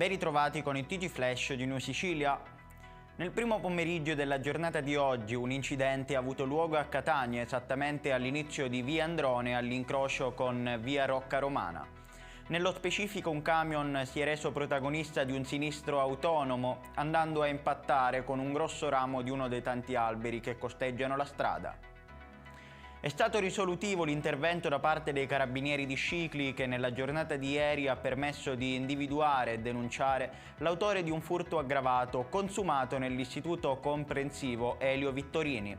Ben ritrovati con il TG Flash di New Sicilia. Nel primo pomeriggio della giornata di oggi un incidente ha avuto luogo a Catania, esattamente all'inizio di via Androne all'incrocio con via Rocca Romana. Nello specifico un camion si è reso protagonista di un sinistro autonomo, andando a impattare con un grosso ramo di uno dei tanti alberi che costeggiano la strada. È stato risolutivo l'intervento da parte dei carabinieri di Scicli che nella giornata di ieri ha permesso di individuare e denunciare l'autore di un furto aggravato consumato nell'istituto comprensivo Elio Vittorini.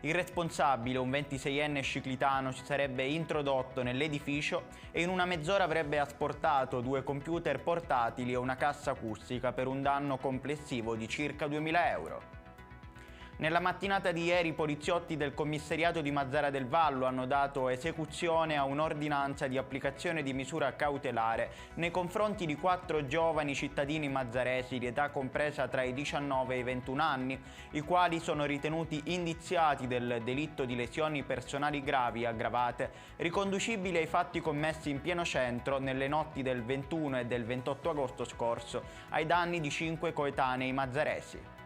Il responsabile, un 26enne sciclitano, si sarebbe introdotto nell'edificio e in una mezz'ora avrebbe asportato 2 computer portatili e una cassa acustica per un danno complessivo di circa 2.000 euro. Nella mattinata di ieri i poliziotti del commissariato di Mazara del Vallo hanno dato esecuzione a un'ordinanza di applicazione di misura cautelare nei confronti di 4 giovani cittadini mazzaresi di età compresa tra i 19 e i 21 anni, i quali sono ritenuti indiziati del delitto di lesioni personali gravi aggravate, riconducibili ai fatti commessi in pieno centro nelle notti del 21 e del 28 agosto scorso, ai danni di 5 coetanei mazzaresi.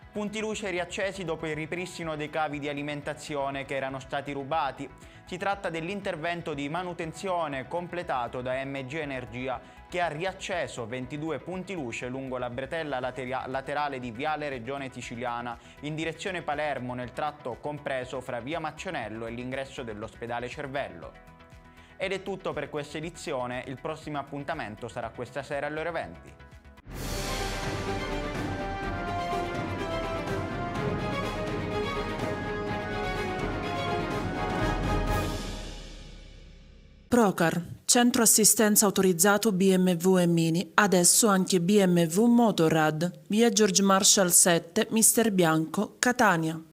Punti luce riaccesi dopo il ripristino dei cavi di alimentazione che erano stati rubati. Si tratta dell'intervento di manutenzione completato da MG Energia che ha riacceso 22 punti luce lungo la bretella laterale di Viale Regione Siciliana in direzione Palermo nel tratto compreso fra via Maccionello e l'ingresso dell'ospedale Cervello. Ed è tutto per questa edizione, il prossimo appuntamento sarà questa sera alle ore 20. Procar, centro assistenza autorizzato BMW e Mini, adesso anche BMW Motorrad, via George Marshall 7, Mister Bianco, Catania.